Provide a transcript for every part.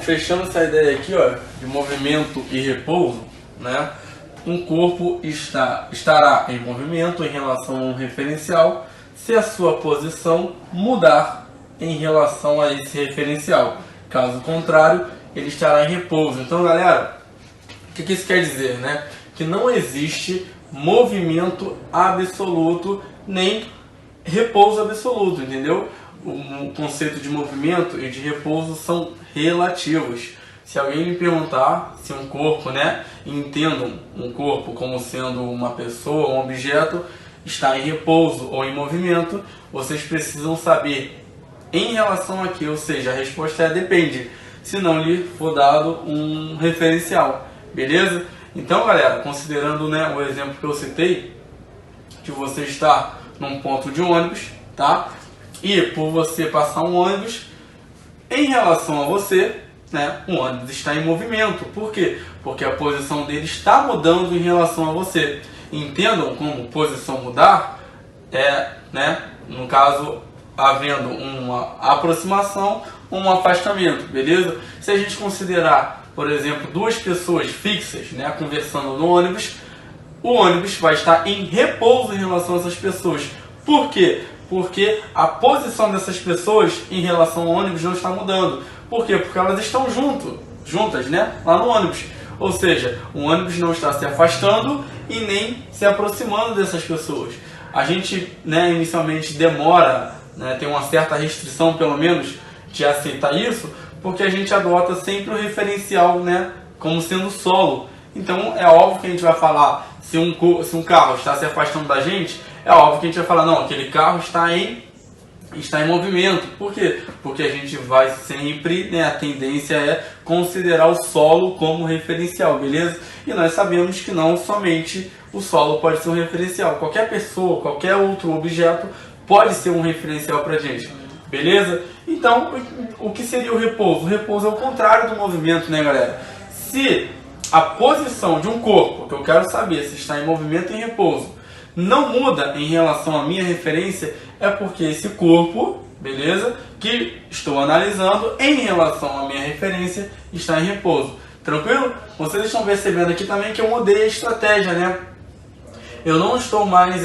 fechando essa ideia aqui, ó, de movimento e repouso, né? Um corpo estará em movimento em relação a um referencial se a sua posição mudar em relação a esse referencial. Caso contrário, ele estará em repouso. Então, galera, o que isso quer dizer, né? Que não existe movimento absoluto nem repouso absoluto, entendeu? O conceito de movimento e de repouso são relativos. Se alguém me perguntar se um corpo, né, entendam um corpo como sendo uma pessoa, um objeto, está em repouso ou em movimento, vocês precisam saber em relação a quê, ou seja, a resposta é depende, se não lhe for dado um referencial, beleza? Então, galera, considerando, né, o exemplo que eu citei, de você estar num ponto de ônibus, tá? E por você passar um ônibus, em relação a você, né, o ônibus está em movimento. Por quê? Porque a posição dele está mudando em relação a você. Entendam como posição mudar é, né, no caso, havendo uma aproximação ou um afastamento, beleza? Se a gente considerar, por exemplo, duas pessoas fixas, né, conversando no ônibus, o ônibus vai estar em repouso em relação a essas pessoas. Por quê? Porque a posição dessas pessoas em relação ao ônibus não está mudando. Por quê? Porque elas estão juntas, né, lá no ônibus. Ou seja, o ônibus não está se afastando e nem se aproximando dessas pessoas. A gente, né, inicialmente demora, né, tem uma certa restrição pelo menos de aceitar isso, porque a gente adota sempre o referencial, né, como sendo solo. Então é óbvio que a gente vai falar, se um carro está se afastando da gente, é óbvio que a gente vai falar, não, aquele carro está em movimento. Por quê? Porque a gente vai sempre, né, a tendência é considerar o solo como referencial, beleza? E nós sabemos que não somente o solo pode ser um referencial. Qualquer pessoa, qualquer outro objeto pode ser um referencial para a gente, beleza? Então, o que seria o repouso? O repouso é o contrário do movimento, né, galera? Se a posição de um corpo, que eu quero saber se está em movimento ou em repouso, não muda em relação à minha referência, é porque esse corpo, beleza, que estou analisando em relação à minha referência, está em repouso. Tranquilo? Vocês estão percebendo aqui também que eu mudei a estratégia, né? Eu não estou mais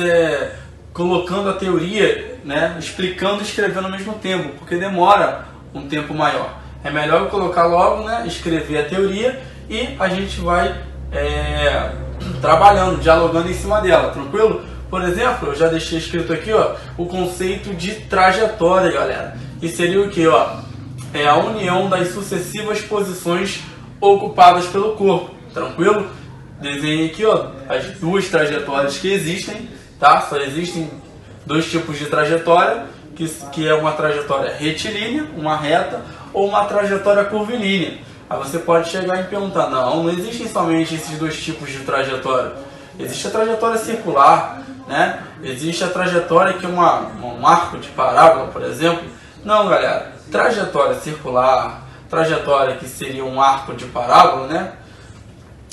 colocando a teoria, né, explicando e escrevendo ao mesmo tempo, porque demora um tempo maior. É melhor eu colocar logo, né, escrever a teoria e a gente vai trabalhando, dialogando em cima dela, tranquilo? Por exemplo, eu já deixei escrito aqui, ó, o conceito de trajetória, galera. Que seria o que, ó? É a união das sucessivas posições ocupadas pelo corpo, tranquilo? Desenhei aqui, ó, as duas trajetórias que existem, tá? Só existem dois tipos de trajetória, que é uma trajetória retilínea, uma reta, ou uma trajetória curvilínea. Aí você pode chegar e perguntar, não existem somente esses dois tipos de trajetória. Existe a trajetória circular, né? Existe a trajetória que é um arco de parábola, por exemplo. Não, galera, trajetória circular, trajetória que seria um arco de parábola, né?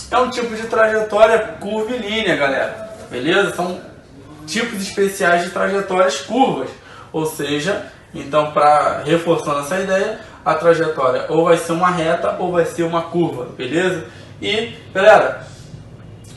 É um tipo de trajetória curvilínea, galera. Beleza? São tipos especiais de trajetórias curvas. Ou seja, então, para reforçando essa ideia, a trajetória ou vai ser uma reta ou vai ser uma curva, beleza? E, galera,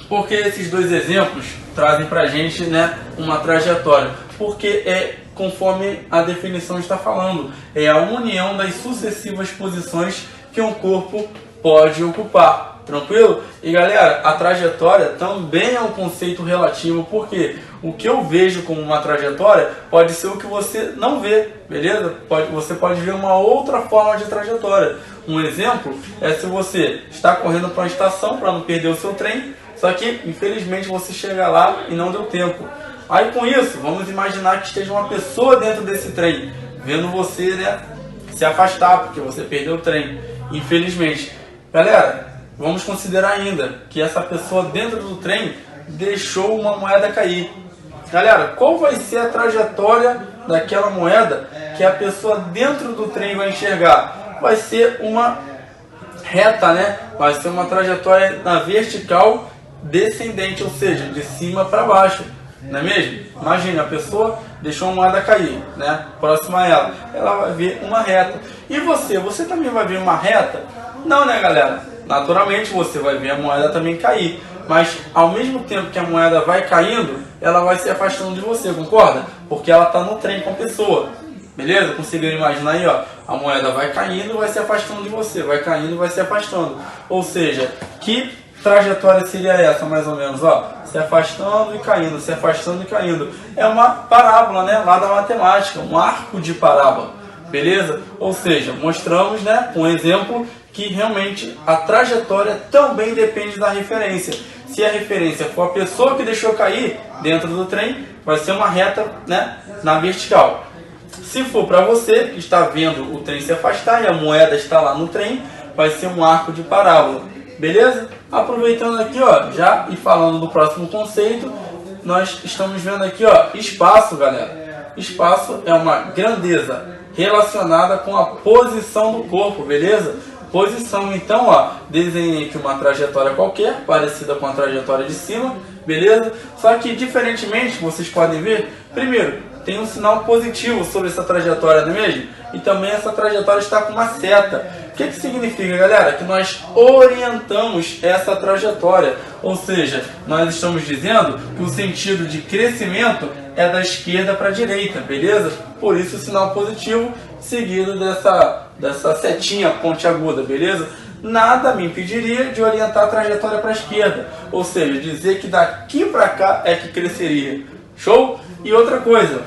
porque esses dois exemplos trazem pra gente, né, uma trajetória? Porque é conforme a definição está falando, é a união das sucessivas posições que um corpo pode ocupar, tranquilo? E galera, a trajetória também é um conceito relativo, porque o que eu vejo como uma trajetória pode ser o que você não vê, beleza? Você pode ver uma outra forma de trajetória. Um exemplo é se você está correndo para uma estação para não perder o seu trem, só que infelizmente você chega lá e não deu tempo. Aí com isso, vamos imaginar que esteja uma pessoa dentro desse trem, vendo você, né, se afastar, porque você perdeu o trem, infelizmente. Galera, vamos considerar ainda que essa pessoa dentro do trem deixou uma moeda cair. Galera, qual vai ser a trajetória daquela moeda que a pessoa dentro do trem vai enxergar? Vai ser uma reta, né? Vai ser uma trajetória na vertical descendente, ou seja, de cima para baixo. Não é mesmo? Imagina, a pessoa deixou a moeda cair, né? Próxima a ela vai ver uma reta. E você também vai ver uma reta? Não, né, galera? Naturalmente você vai ver a moeda também cair. Mas ao mesmo tempo que a moeda vai caindo, ela vai se afastando de você, concorda? Porque ela está no trem com a pessoa. Beleza? Conseguiram imaginar aí, ó? A moeda vai caindo e vai se afastando de você. Vai caindo e vai se afastando. Ou seja, que trajetória seria essa, mais ou menos, ó? Se afastando e caindo, se afastando e caindo. É uma parábola, né? Lá da matemática, um arco de parábola. Beleza? Ou seja, mostramos, né, com um exemplo, que realmente a trajetória também depende da referência. Se a referência for a pessoa que deixou cair dentro do trem, vai ser uma reta, né, na vertical. Se for para você que está vendo o trem se afastar e a moeda está lá no trem, vai ser um arco de parábola. Beleza? Aproveitando aqui, ó, já e falando do próximo conceito, nós estamos vendo aqui, ó, espaço, galera. Espaço é uma grandeza relacionada com a posição do corpo, beleza? Posição, então, ó, desenhei aqui uma trajetória qualquer, parecida com a trajetória de cima, beleza? Só que, diferentemente, vocês podem ver, primeiro, tem um sinal positivo sobre essa trajetória, não é mesmo? E também essa trajetória está com uma seta. O que significa, galera? Que nós orientamos essa trajetória. Ou seja, nós estamos dizendo que o sentido de crescimento é da esquerda para a direita, beleza? Por isso o sinal positivo seguido dessa setinha pontiaguda, beleza? Nada me impediria de orientar a trajetória para a esquerda. Ou seja, dizer que daqui para cá é que cresceria. Show? E outra coisa,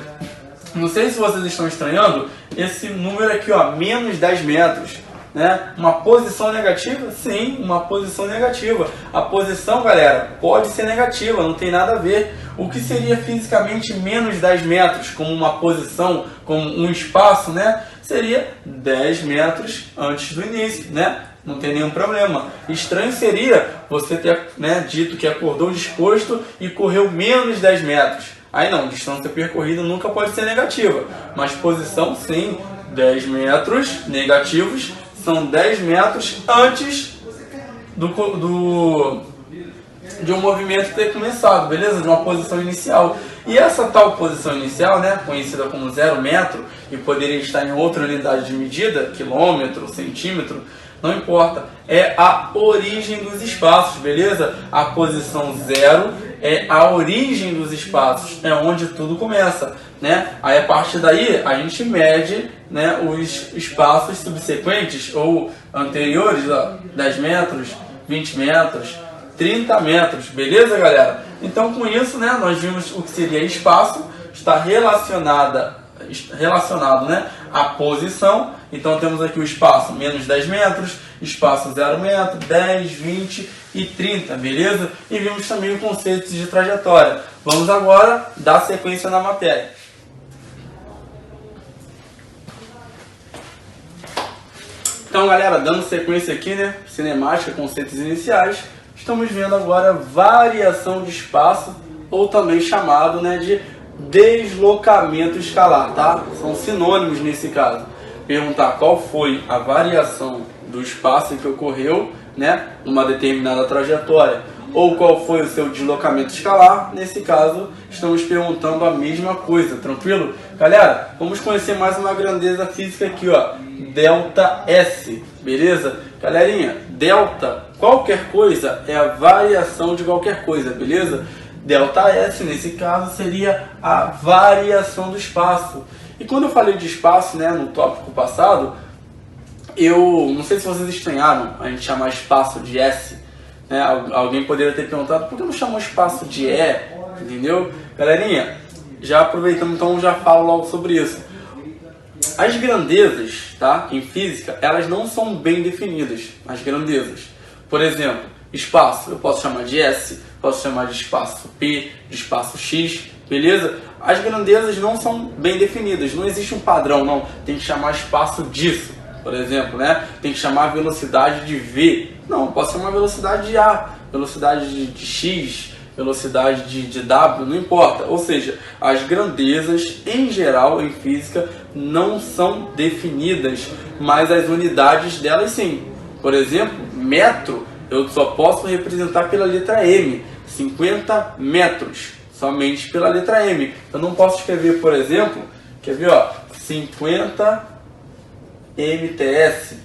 não sei se vocês estão estranhando esse número aqui, ó, menos 10 metros. Né? Uma posição negativa? Sim, uma posição negativa. A posição, galera, pode ser negativa, não tem nada a ver. O que seria fisicamente menos 10 metros como uma posição, como um espaço, né? Seria 10 metros antes do início, né? Não tem nenhum problema. Estranho seria você ter, né, dito que acordou disposto e correu menos 10 metros. Aí não, distância percorrida nunca pode ser negativa. Mas posição, sim, 10 metros negativos são 10 metros antes de um movimento ter começado, beleza? De uma posição inicial. E essa tal posição inicial, né, conhecida como 0 metro, e poderia estar em outra unidade de medida, quilômetro, centímetro, não importa, é a origem dos espaços, beleza? A posição 0 é a origem dos espaços, é onde tudo começa, né? Aí a partir daí a gente mede, né, os espaços subsequentes ou anteriores, ó, 10 metros, 20 metros, 30 metros, beleza, galera? Então com isso, né, nós vimos o que seria espaço, está relacionado, né, à posição. Então temos aqui o espaço menos 10 metros, espaço 0 metro, 10, 20 e 30, beleza? E vimos também o conceito de trajetória. Vamos agora dar sequência na matéria. Então, galera, dando sequência aqui, né, cinemática, conceitos iniciais, estamos vendo agora variação de espaço, ou também chamado, né, de deslocamento escalar, tá? São sinônimos nesse caso. Perguntar qual foi a variação do espaço que ocorreu, né, numa determinada trajetória, ou qual foi o seu deslocamento escalar. Nesse caso, estamos perguntando a mesma coisa, tranquilo? Galera, vamos conhecer mais uma grandeza física aqui, ó, delta S, beleza? Galerinha, delta, qualquer coisa é a variação de qualquer coisa, beleza? Delta S, nesse caso, seria a variação do espaço. E quando eu falei de espaço, né, no tópico passado, eu não sei se vocês estranharam a gente chamar espaço de S, né? Alguém poderia ter perguntado por que não chamou espaço de E, entendeu? Galerinha, já aproveitando, então já falo logo sobre isso. As grandezas, tá, em física, elas não são bem definidas, as grandezas. Por exemplo, espaço, eu posso chamar de S, posso chamar de espaço P, de espaço X, beleza? As grandezas não são bem definidas, não existe um padrão, não. Tem que chamar espaço disso, por exemplo, né? Tem que chamar velocidade de V. Não, posso chamar velocidade de A, velocidade de X, velocidade de W, não importa. Ou seja, as grandezas, em geral, em física, não são definidas, mas as unidades delas sim. Por exemplo, metro, eu só posso representar pela letra M, 50 metros. somente pela letra M. Eu não posso escrever, por exemplo, quer ver, ó, 50 MTS,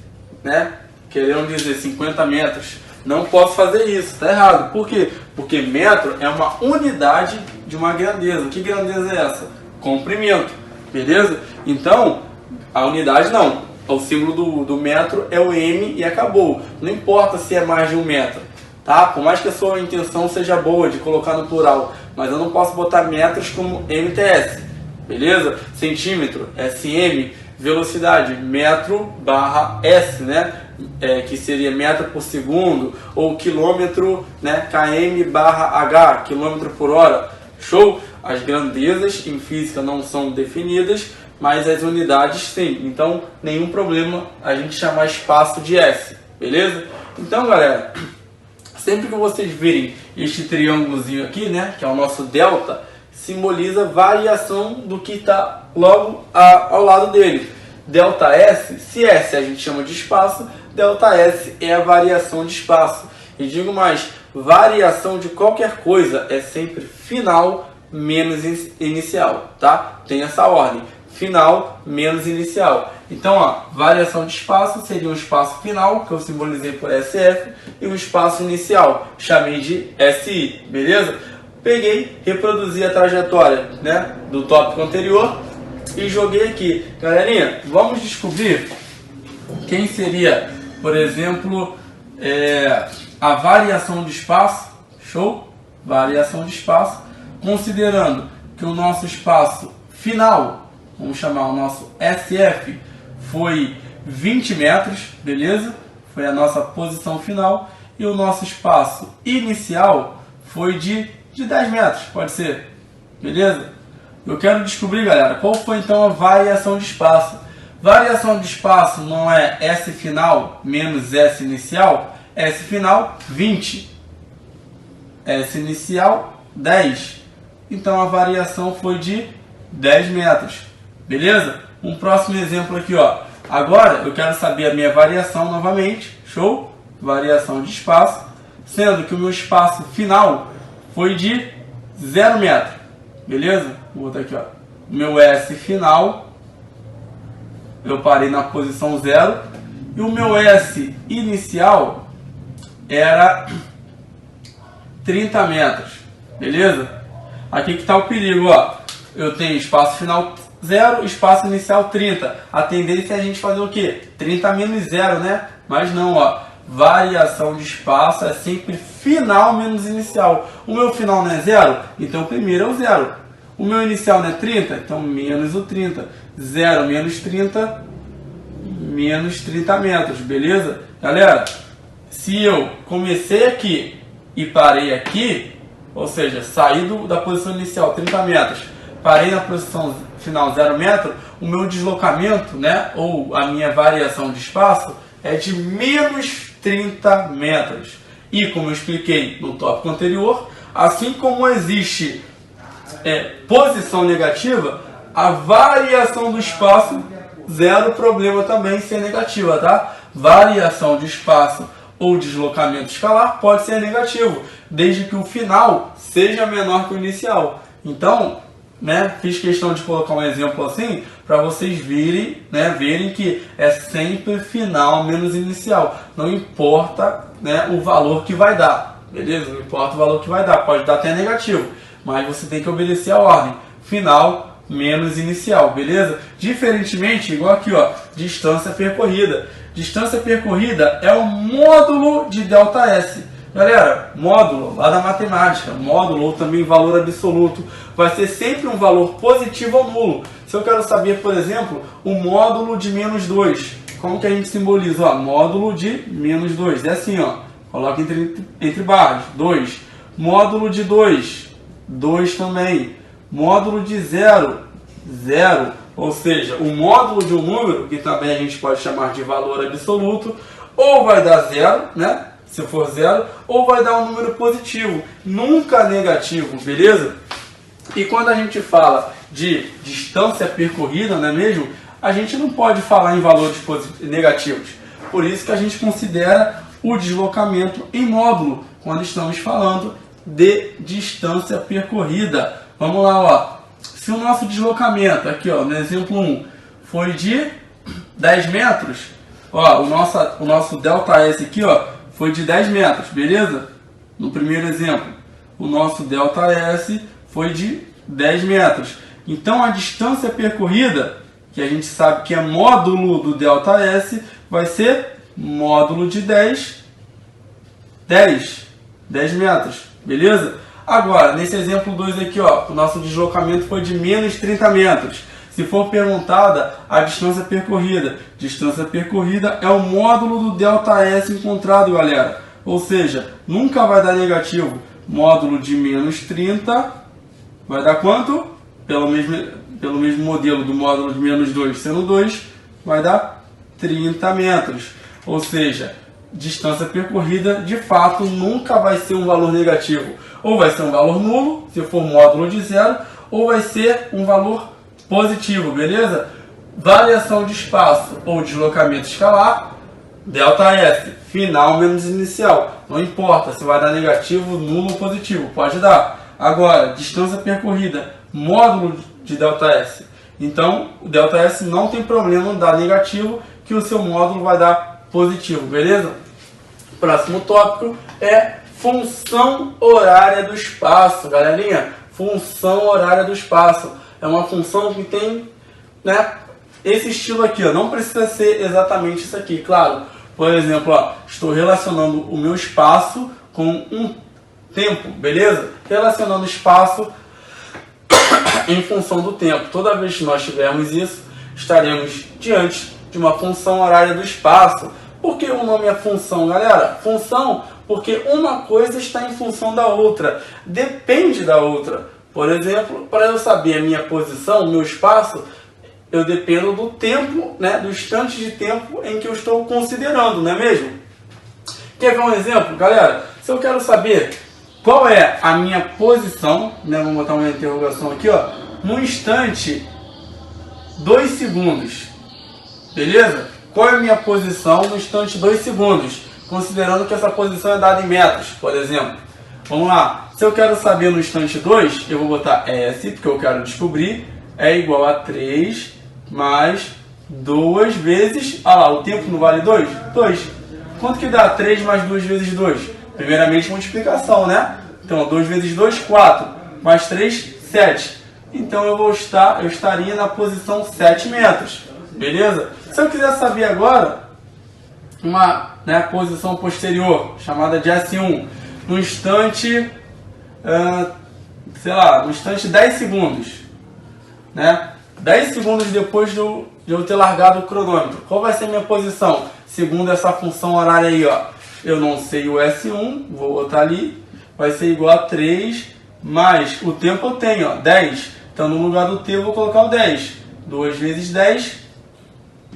né? Querendo dizer 50 metros. Não posso fazer isso, tá errado. Por quê? Porque metro é uma unidade de uma grandeza. Que grandeza é essa? Comprimento, beleza? Então, a unidade não. O símbolo do metro é o M e acabou. Não importa se é mais de 1 metro, tá? Por mais que a sua intenção seja boa de colocar no plural, mas eu não posso botar metros como MTS, beleza? Centímetro, SM, velocidade, metro barra S, né? Que seria metro por segundo, ou quilômetro, né? km barra H, quilômetro por hora. Show? As grandezas em física não são definidas, mas as unidades sim. Então, nenhum problema a gente chamar espaço de S, beleza? Então, galera, sempre que vocês virem este triângulozinho aqui, né? Que é o nosso delta, simboliza variação do que está logo ao lado dele. Delta S, se S a gente chama de espaço, delta S é a variação de espaço. E digo mais, variação de qualquer coisa é sempre final menos inicial, tá? Tem essa ordem, final menos inicial. Então, ó, variação de espaço seria um espaço final, que eu simbolizei por SF, e um espaço inicial, chamei de SI, beleza? Peguei, reproduzi a trajetória, né, do tópico anterior e joguei aqui. Galerinha, vamos descobrir quem seria, por exemplo, a variação de espaço. Show? Variação de espaço, considerando que o nosso espaço final, vamos chamar o nosso SF, foi 20 metros, beleza? Foi a nossa posição final. E o nosso espaço inicial foi de 10 metros, pode ser, beleza? Eu quero descobrir, galera, qual foi então a variação de espaço. Variação de espaço não é S final menos S inicial? S final, 20. S inicial, 10. Então a variação foi de 10 metros, beleza? Um próximo exemplo aqui, ó. Agora eu quero saber a minha variação novamente, show? Variação de espaço, sendo que o meu espaço final foi de 0 metro, beleza? Vou botar aqui, ó. O meu S final, eu parei na posição 0, e o meu S inicial era 30 metros, beleza? Aqui que está o perigo, ó. Eu tenho espaço final 0, espaço inicial 30. A tendência é a gente fazer o quê? 30 menos 0, né? Mas não, ó. Variação de espaço é sempre final menos inicial. O meu final não é 0? Então o primeiro é o 0. O meu inicial não é 30? Então menos o 30. 0 menos 30, menos 30 metros, beleza? Galera, se eu comecei aqui e parei aqui, ou seja, saí da posição inicial 30 metros, parei na posição final 0 metro, o meu deslocamento, né, ou a minha variação de espaço é de menos 30 metros. E como eu expliquei no tópico anterior, assim como existe posição negativa, a variação do espaço, zero problema também ser negativa, tá? Variação de espaço ou deslocamento escalar pode ser negativo, desde que o final seja menor que o inicial. Então, né, fiz questão de colocar um exemplo assim para vocês verem, né, verem que é sempre final menos inicial. Não importa, né, o valor que vai dar, beleza? Não importa o valor que vai dar, pode dar até negativo, mas você tem que obedecer a ordem. Final menos inicial, beleza? Diferentemente, igual aqui, ó, distância percorrida. Distância percorrida é o módulo de ΔS. Galera, módulo lá da matemática, módulo ou também valor absoluto, vai ser sempre um valor positivo ou nulo. Se eu quero saber, por exemplo, o módulo de menos 2, como que a gente simboliza? Ó, módulo de menos 2, é assim, ó, coloca entre barras, 2. Módulo de 2, 2 também. Módulo de 0, 0. Ou seja, o módulo de um número, que também a gente pode chamar de valor absoluto, ou vai dar 0, né? Se for 0, ou vai dar um número positivo, nunca negativo, beleza? E quando a gente fala de distância percorrida, não é mesmo? A gente não pode falar em valores negativos. Por isso que a gente considera o deslocamento em módulo, quando estamos falando de distância percorrida. Vamos lá, ó. Se o nosso deslocamento, aqui ó, no exemplo 1, foi de 10 metros, ó, o nosso ΔS aqui ó, foi de 10 metros, beleza? No primeiro exemplo, o nosso ΔS foi de 10 metros. Então a distância percorrida, que a gente sabe que é módulo do ΔS, vai ser módulo de 10 metros, beleza? Agora, nesse exemplo 2 aqui, ó, o nosso deslocamento foi de menos 30 metros. Se for perguntada a distância percorrida é o módulo do ΔS encontrado, galera. Ou seja, nunca vai dar negativo. Módulo de menos 30 vai dar quanto? Pelo mesmo modelo do módulo de menos 2 sendo 2, vai dar 30 metros. Ou seja, distância percorrida de fato nunca vai ser um valor negativo. Ou vai ser um valor nulo, se for módulo de zero, ou vai ser um valor positivo, beleza? Variação de espaço ou deslocamento escalar, ΔS, final menos inicial. Não importa se vai dar negativo, nulo ou positivo, pode dar. Agora, distância percorrida, módulo de ΔS. Então, o ΔS não tem problema dar negativo, que o seu módulo vai dar positivo, beleza? Próximo tópico é função horária do espaço, galerinha. Função horária do espaço. É uma função que tem, né, esse estilo aqui, ó. Não precisa ser exatamente isso aqui, claro. Por exemplo, ó, estou relacionando o meu espaço com um tempo, beleza? Relacionando espaço em função do tempo. Toda vez que nós tivermos isso, estaremos diante de uma função horária do espaço. Por que o nome é função, galera? Função porque uma coisa está em função da outra, depende da outra. Por exemplo, para eu saber a minha posição, o meu espaço, eu dependo do tempo, né, do instante de tempo em que eu estou considerando, não é mesmo? Quer ver um exemplo, galera? Se eu quero saber qual é a minha posição, né, vamos botar uma interrogação aqui, ó, no instante 2 segundos, beleza? Qual é a minha posição no instante 2 segundos? Considerando que essa posição é dada em metros, por exemplo. Vamos lá. Se eu quero saber no instante 2, eu vou botar S, porque eu quero descobrir, é igual a 3 mais 2 vezes... Ah lá, o tempo não vale 2? 2. Quanto que dá 3 mais 2 vezes 2? Primeiramente, multiplicação, né? Então, 2 vezes 2, 4. Mais 3, 7. Então, eu estaria na posição 7 metros. Beleza? Se eu quiser saber agora uma, né, posição posterior, chamada de S1, no instante, sei lá, no instante 10 segundos, né? 10 segundos depois de eu ter largado o cronômetro, qual vai ser a minha posição? Segundo essa função horária aí, ó, eu não sei o S1, vou botar ali, vai ser igual a 3, mais o tempo eu tenho, ó, 10, então no lugar do T eu vou colocar o 10, 2 vezes 10,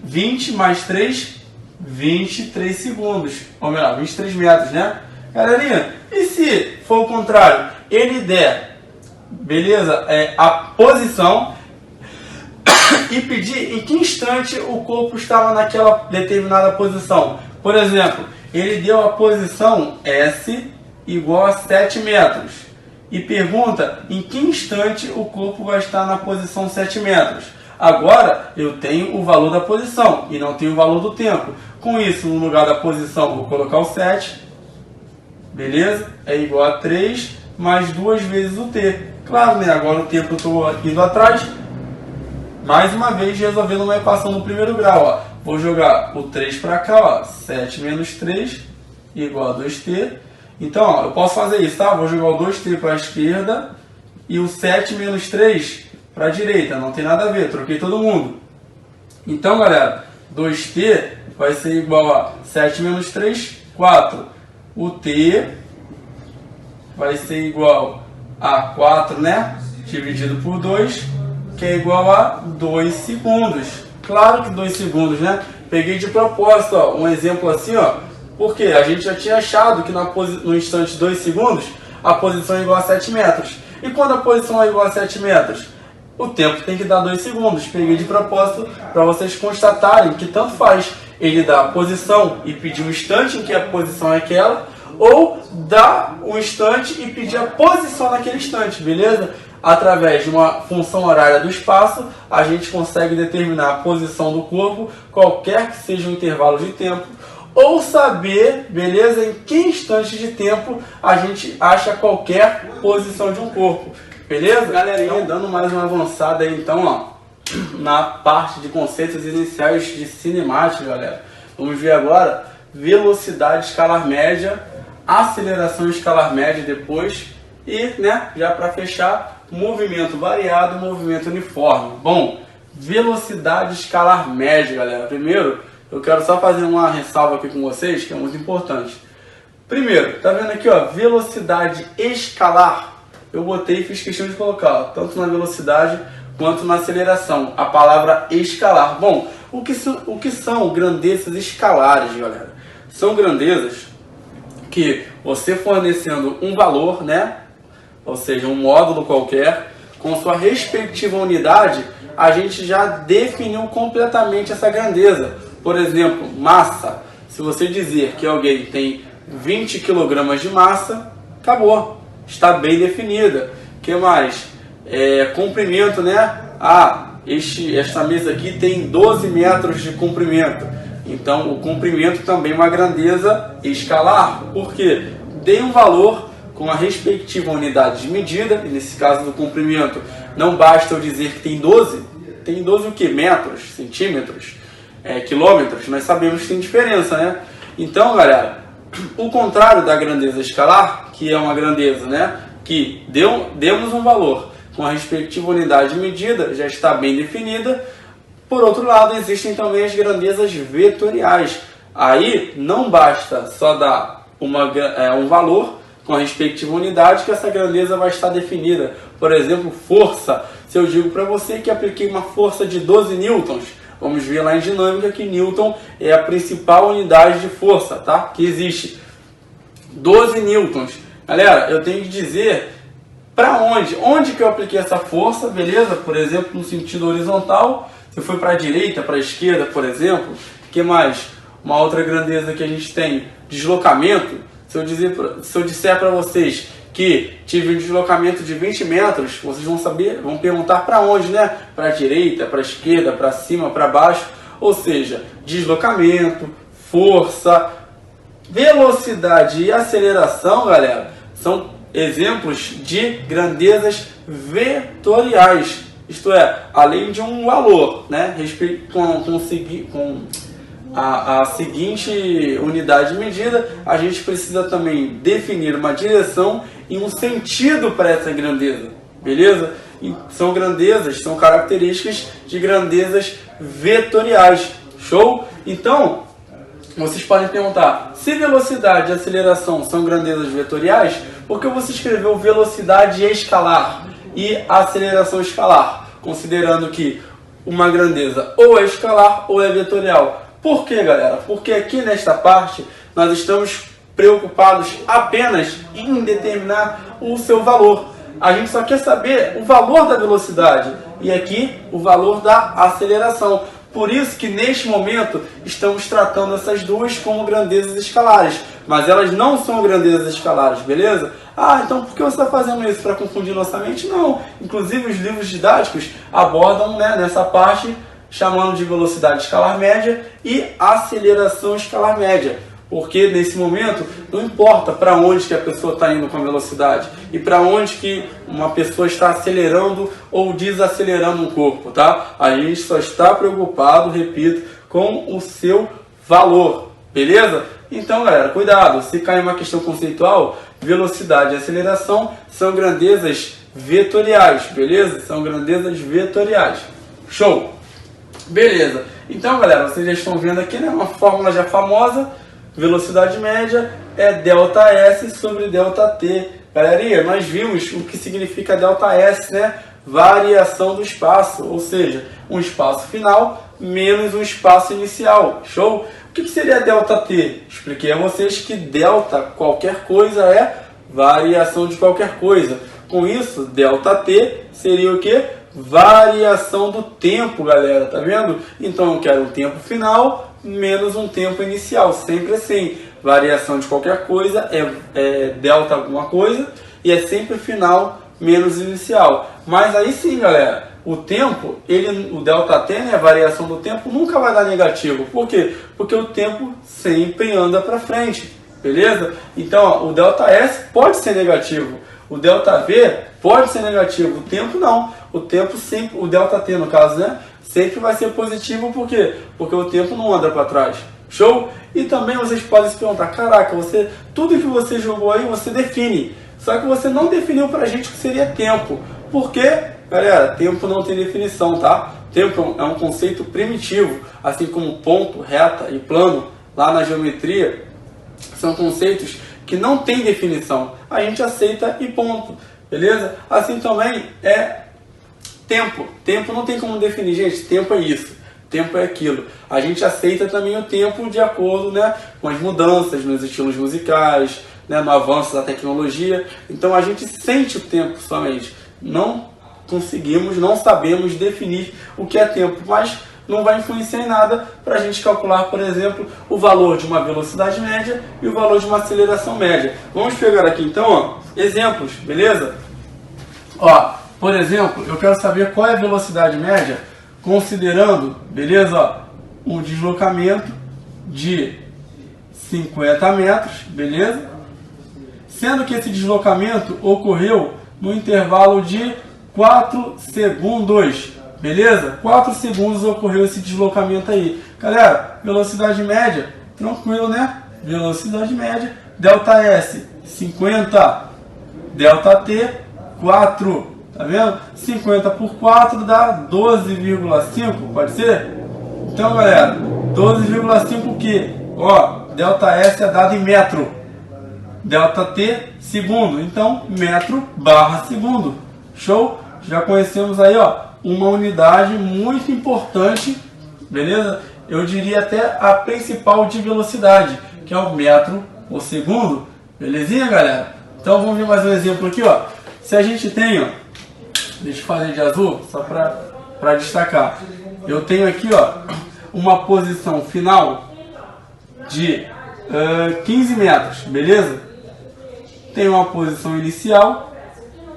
20 mais 3, 23 segundos, ou melhor, 23 metros, né? Galerinha, e se for o contrário, ele der, beleza, a posição e pedir em que instante o corpo estava naquela determinada posição. Por exemplo, ele deu a posição S igual a 7 metros e pergunta em que instante o corpo vai estar na posição 7 metros. Agora eu tenho o valor da posição e não tenho o valor do tempo. Com isso, no lugar da posição, vou colocar o 7, beleza? É igual a 3 mais 2 vezes o T. Claro, né? Agora o tempo eu estou indo atrás. Mais uma vez, resolvendo uma equação no primeiro grau. Ó. Vou jogar o 3 para cá, ó. 7 menos 3 igual a 2T. Então, ó, eu posso fazer isso, tá? Vou jogar o 2T para a esquerda e o 7 menos 3 para a direita. Não tem nada a ver, troquei todo mundo. Então, galera, 2T vai ser igual a 7 menos 3, 4. O T vai ser igual a 4, né? Dividido por 2, que é igual a 2 segundos. Claro que 2 segundos, né? Peguei de propósito, ó, um exemplo assim, ó. Porque a gente já tinha achado que no instante 2 segundos, a posição é igual a 7 metros. E quando a posição é igual a 7 metros? O tempo tem que dar 2 segundos. Peguei de propósito para vocês constatarem que tanto faz ele dar a posição e pedir o instante em que a posição é aquela, ou dar um instante e pedir a posição naquele instante, beleza? Através de uma função horária do espaço, a gente consegue determinar a posição do corpo, qualquer que seja o intervalo de tempo, ou saber, beleza, em que instante de tempo a gente acha qualquer posição de um corpo, beleza? Galerinha, dando mais uma avançada aí então, ó, na parte de conceitos iniciais de cinemática, galera. Vamos ver agora velocidade escalar média, aceleração escalar média depois e, né, já para fechar, movimento variado, movimento uniforme. Bom, velocidade escalar média, galera. Primeiro, eu quero só fazer uma ressalva aqui com vocês, que é muito importante. Primeiro, tá vendo aqui, ó, velocidade escalar? Eu botei e fiz questão de colocar, ó, tanto na velocidade quanto na aceleração, a palavra escalar. Bom, o que são grandezas escalares, galera? São grandezas que você fornecendo um valor, né, ou seja, um módulo qualquer, com sua respectiva unidade, a gente já definiu completamente essa grandeza. Por exemplo, massa. Se você dizer que alguém tem 20 kg de massa, acabou. Está bem definida. O que mais? Comprimento, né? Esta mesa aqui tem 12 metros de comprimento. Então, o comprimento também é uma grandeza escalar. Por quê? Dei um valor com a respectiva unidade de medida, e nesse caso do comprimento, não basta eu dizer que tem 12. Tem 12 o quê? Metros, centímetros, quilômetros. Nós sabemos que tem diferença, né? Então, galera, o contrário da grandeza escalar, que é uma grandeza, né, que demos um valor com a respectiva unidade de medida, já está bem definida. Por outro lado, existem também as grandezas vetoriais. Aí não basta só dar um valor com a respectiva unidade que essa grandeza vai estar definida. Por exemplo, força. Se eu digo para você que apliquei uma força de 12 newtons, vamos ver lá em dinâmica que newton é a principal unidade de força, tá? Que existe. 12 newtons. Galera, eu tenho que dizer para onde? Onde que eu apliquei essa força, beleza? Por exemplo, no sentido horizontal. Se foi para a direita, para a esquerda, por exemplo. O que mais? Uma outra grandeza que a gente tem, deslocamento. Se eu disser para vocês que tive um deslocamento de 20 metros, vocês vão perguntar para onde, né? Para a direita, para a esquerda, para cima, para baixo. Ou seja, deslocamento, força, velocidade e aceleração, galera, são exemplos de grandezas vetoriais. Isto é, além de um valor, né? Com a seguinte unidade de medida, a gente precisa também definir uma direção e um sentido para essa grandeza, beleza? E são características de grandezas vetoriais, show? Então, vocês podem perguntar, se velocidade e aceleração são grandezas vetoriais, por que você escreveu velocidade escalar e aceleração escalar, considerando que uma grandeza ou é escalar ou é vetorial? Por quê, galera? Porque aqui nesta parte nós estamos preocupados apenas em determinar o seu valor. A gente só quer saber o valor da velocidade e aqui o valor da aceleração. Por isso que neste momento estamos tratando essas duas como grandezas escalares, mas elas não são grandezas escalares, beleza? Então por que você está fazendo isso? Para confundir nossa mente? Não. Inclusive os livros didáticos abordam, né, nessa parte, chamando de velocidade escalar média e aceleração escalar média. Porque nesse momento não importa para onde que a pessoa está indo com a velocidade e para onde que uma pessoa está acelerando ou desacelerando um corpo, tá? A gente só está preocupado, repito, com o seu valor, beleza? Então, galera, cuidado, se cair uma questão conceitual, velocidade e aceleração são grandezas vetoriais, beleza? São grandezas vetoriais. Show! Beleza, então galera, vocês já estão vendo aqui, né, uma fórmula já famosa, velocidade média é ΔS sobre ΔT. Galerinha, nós vimos o que significa ΔS, né, variação do espaço, ou seja, um espaço final menos um espaço inicial, show? O que seria ΔT? Expliquei a vocês que delta, qualquer coisa, é variação de qualquer coisa. Com isso, ΔT seria o que? Variação do tempo, galera, tá vendo? Então eu quero um tempo final menos um tempo inicial, sempre assim. variação de qualquer coisa é delta alguma coisa, e é sempre final menos inicial. Mas aí sim, galera, o tempo, o ΔT, né, a variação do tempo, nunca vai dar negativo. Por quê? Porque o tempo sempre anda para frente, beleza? Então, ó, o ΔS pode ser negativo, o ΔV pode ser negativo, o tempo não. O tempo sempre, o ΔT no caso, né, sempre vai ser positivo. Por quê? Porque o tempo não anda para trás. Show? E também vocês podem se perguntar, caraca, tudo que você jogou aí, você define. Só que você não definiu pra gente o que seria tempo. Por quê? Galera, tempo não tem definição, tá? Tempo é um conceito primitivo, assim como ponto, reta e plano, lá na geometria, são conceitos que não têm definição. A gente aceita e ponto, beleza? Assim também é tempo. Tempo não tem como definir, gente. Tempo é isso. Tempo é aquilo. A gente aceita também o tempo de acordo, né, com as mudanças nos estilos musicais, né, no avanço da tecnologia. Então a gente sente o tempo somente. Não conseguimos, não sabemos definir o que é tempo, mas não vai influenciar em nada para a gente calcular, por exemplo, o valor de uma velocidade média e o valor de uma aceleração média. Vamos pegar aqui então, ó, exemplos, beleza? Ó, por exemplo, eu quero saber qual é a velocidade média considerando, beleza, ó, um deslocamento de 50 metros, beleza? Sendo que esse deslocamento ocorreu no intervalo de 4 segundos, beleza? 4 segundos ocorreu esse deslocamento aí. Galera, velocidade média, tranquilo, né? Velocidade média, ΔS 50, ΔT 4, tá vendo? 50 por 4 dá 12,5, pode ser? Então, galera, 12,5 o quê? Ó, ΔS é dado em metro, ΔT segundo, então metro barra segundo. Show? Já conhecemos aí, ó, uma unidade muito importante, beleza? Eu diria até a principal de velocidade, que é o metro por segundo. Belezinha, galera? Então vamos ver mais um exemplo aqui, ó. Se a gente tem, ó, deixa eu fazer de azul, só para destacar. Eu tenho aqui, ó, uma posição final de 15 metros, beleza? Tem uma posição inicial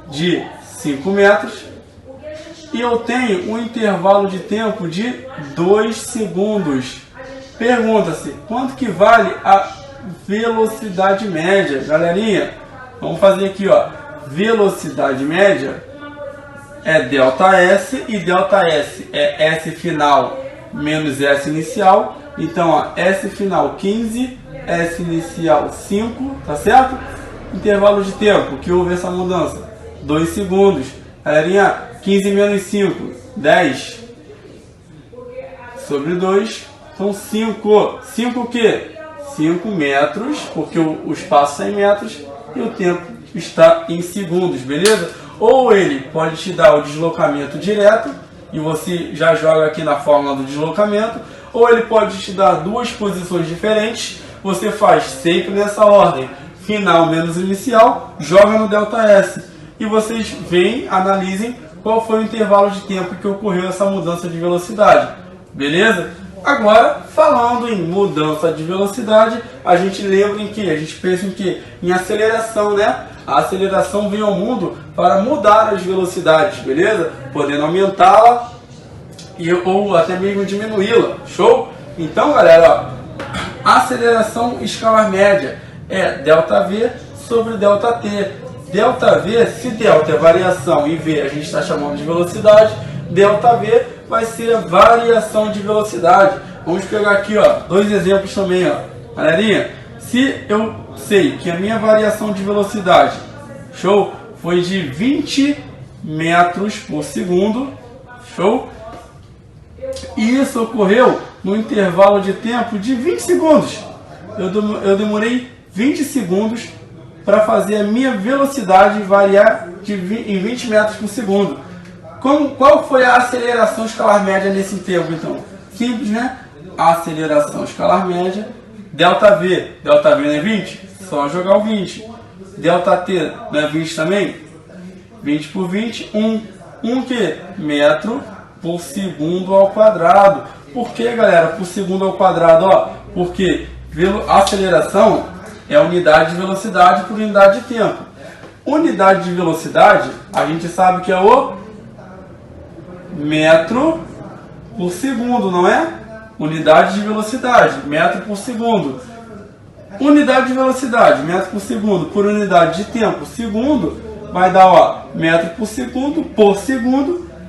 de 5 metros e eu tenho um intervalo de tempo de 2 segundos. Pergunta-se, quanto que vale a velocidade média? Galerinha, vamos fazer aqui, ó, velocidade média é ΔS e ΔS é S final menos S inicial. Então, ó, S final 15, S inicial 5, tá certo? Intervalo de tempo que houve essa mudança, 2 segundos. Galerinha, 15 menos 5, 10 sobre 2, são 5. 5 o quê? 5 metros, porque o espaço é em metros e o tempo está em segundos, beleza? Ou ele pode te dar o deslocamento direto, e você já joga aqui na fórmula do deslocamento, ou ele pode te dar duas posições diferentes, você faz sempre nessa ordem, final menos inicial, joga no ΔS, e vocês veem, analisem qual foi o intervalo de tempo que ocorreu essa mudança de velocidade, beleza? Agora, falando em mudança de velocidade, a gente lembra em que? A gente pensa em que? Em aceleração, né? A aceleração vem ao mundo para mudar as velocidades, beleza? Podendo aumentá-la ou até mesmo diminuí-la, show? Então, galera, ó, a aceleração escalar média é ΔV sobre ΔT. ΔV, se delta é variação e V a gente está chamando de velocidade, ΔV vai ser a variação de velocidade. Vamos pegar aqui, ó, dois exemplos também, ó. Galerinha, se eu sei que a minha variação de velocidade, show, foi de 20 metros por segundo, show, e isso ocorreu no intervalo de tempo de 20 segundos. Eu demorei 20 segundos para fazer a minha velocidade variar em 20 metros por segundo. Qual foi a aceleração escalar média nesse tempo, então? Simples, né? A aceleração escalar média, ΔV. ΔV não é 20? Só jogar o 20. ΔT não é 20 também? 20 por 20, 1. 1 que? Metro por segundo ao quadrado. Por que, galera? Por segundo ao quadrado, ó. Porque Aceleração é unidade de velocidade por unidade de tempo. Unidade de velocidade, a gente sabe que é o metro por segundo, não é? Unidade de velocidade, metro por segundo. Unidade de velocidade, metro por segundo, por unidade de tempo, segundo, vai dar, ó, metro por segundo,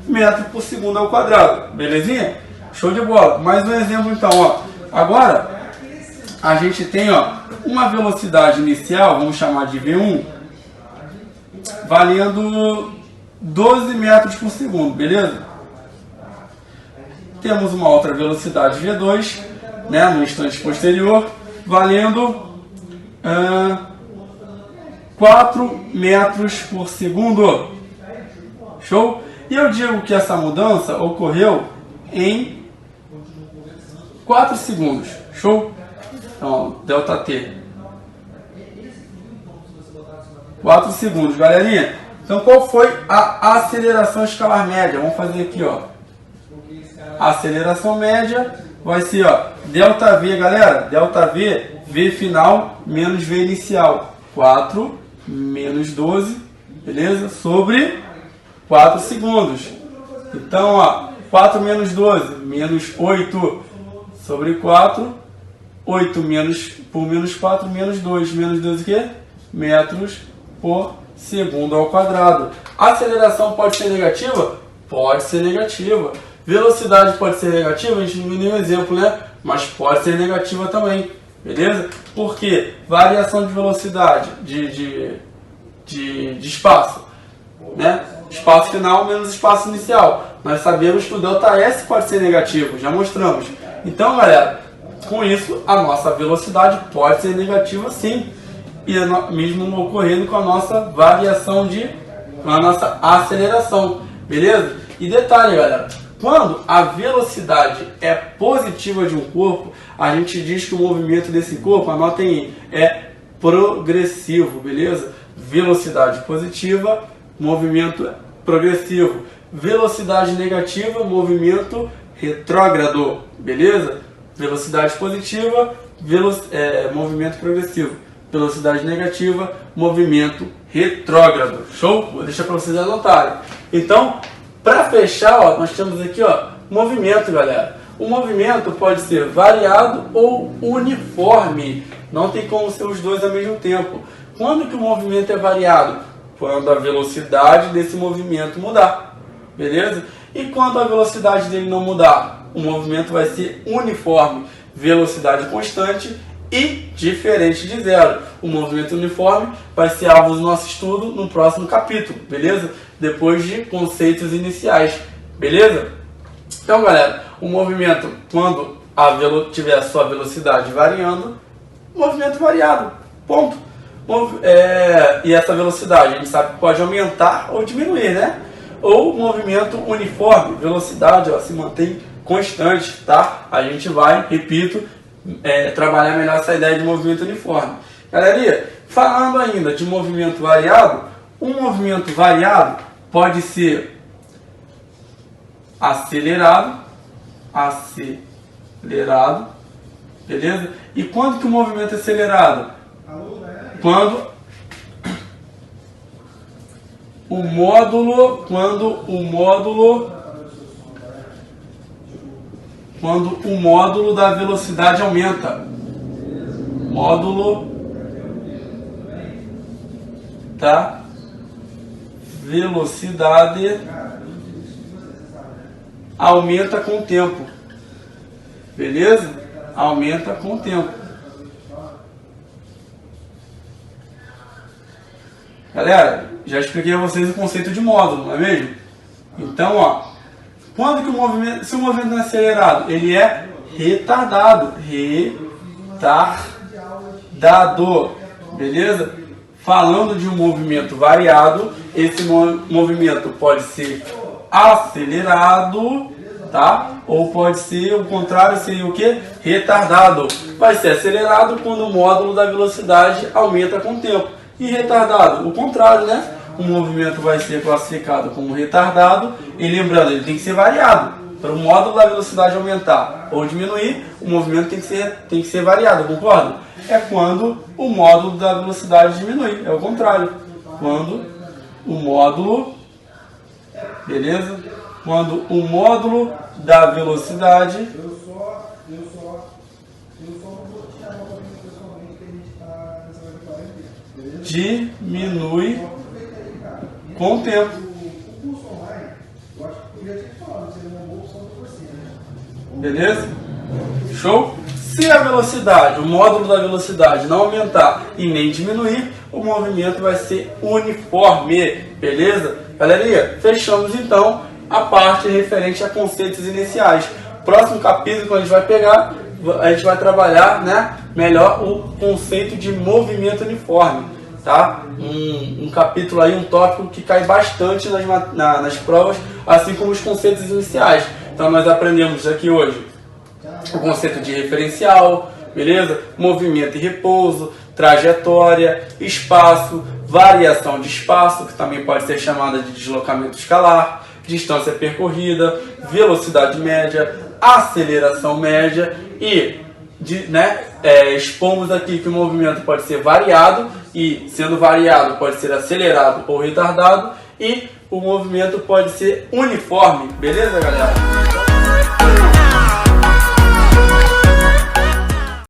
metro por segundo ao quadrado. Belezinha? Show de bola. Mais um exemplo então, ó. Agora, a gente tem, ó, uma velocidade inicial, vamos chamar de V1, valendo 12 metros por segundo, beleza? Temos uma outra velocidade V2, né, no instante posterior, valendo 4 metros por segundo. Show? E eu digo que essa mudança ocorreu em 4 segundos. Show? Então, delta T. 4 segundos, galerinha. Então, qual foi a aceleração escalar média? Vamos fazer aqui, ó. A aceleração média vai ser, ó, delta V, galera. Delta V, V final menos V inicial. 4 menos 12, beleza? Sobre 4 segundos. Então, ó, 4 menos 12, menos 8 sobre 4. 8 menos por menos 4, menos 2. Menos 2 o quê? Metros por segundo ao quadrado. A aceleração pode ser negativa? Pode ser negativa. Velocidade pode ser negativa? A gente não viu nenhum exemplo, né? Mas pode ser negativa também. Beleza? Por quê? Variação de velocidade de espaço, né? Espaço final menos espaço inicial. Nós sabemos que o ΔS pode ser negativo, já mostramos. Então, galera, com isso, a nossa velocidade pode ser negativa sim. E mesmo ocorrendo com a nossa variação com a nossa aceleração. Beleza? E detalhe, galera. Quando a velocidade é positiva de um corpo, a gente diz que o movimento desse corpo, anotem aí, é progressivo, beleza? Velocidade positiva, movimento progressivo. Velocidade negativa, movimento retrógrado, beleza? Velocidade positiva, movimento progressivo. Velocidade negativa, movimento retrógrado. Show? Vou deixar para vocês anotarem. Então, para fechar, ó, nós temos aqui, ó, movimento, galera. O movimento pode ser variado ou uniforme. Não tem como ser os dois ao mesmo tempo. Quando que o movimento é variado? Quando a velocidade desse movimento mudar. Beleza? E quando a velocidade dele não mudar? O movimento vai ser uniforme. Velocidade constante e diferente de zero. O movimento uniforme vai ser alvo do nosso estudo no próximo capítulo, beleza? Depois de conceitos iniciais, beleza? Então, galera, o movimento, quando tiver a sua velocidade variando, movimento variado, ponto. E essa velocidade, a gente sabe que pode aumentar ou diminuir, né? Ou movimento uniforme, velocidade, ó, se mantém constante, tá? A gente vai, repito, trabalhar melhor essa ideia de movimento uniforme. Galera, falando ainda de movimento variado, um movimento variado pode ser acelerado, beleza? E quando que o movimento é acelerado? Quando o módulo da velocidade aumenta. Módulo da velocidade aumenta com o tempo. Beleza? Aumenta com o tempo. Galera, já expliquei a vocês o conceito de módulo, não é mesmo? Então, ó, quando que se o movimento não é acelerado, ele é retardado. Beleza? Falando de um movimento variado, esse movimento pode ser acelerado, tá? Ou pode ser o contrário, seria o que? Retardado. Vai ser acelerado quando o módulo da velocidade aumenta com o tempo. E retardado, o contrário, né? O movimento vai ser classificado como retardado. E lembrando, ele tem que ser variado. para o módulo da velocidade aumentar ou diminuir, o movimento tem que ser variado, concorda? É quando o módulo da velocidade diminui, é o contrário. Quando o módulo, beleza? Quando o módulo da velocidade diminui com o tempo. Beleza? Show? Se a velocidade, o módulo da velocidade não aumentar e nem diminuir, o movimento vai ser uniforme. Beleza? Galerinha, fechamos então a parte referente a conceitos iniciais. Próximo capítulo que a gente vai pegar, a gente vai trabalhar, né, melhor o conceito de movimento uniforme. Tá? Um capítulo aí, um tópico que cai bastante nas provas, assim como os conceitos iniciais. Então nós aprendemos aqui hoje o conceito de referencial, beleza? Movimento e repouso, trajetória, espaço, variação de espaço, que também pode ser chamada de deslocamento escalar, distância percorrida, velocidade média, aceleração média e expomos aqui que o movimento pode ser variado e, sendo variado, pode ser acelerado ou retardado, e o movimento pode ser uniforme, beleza, galera?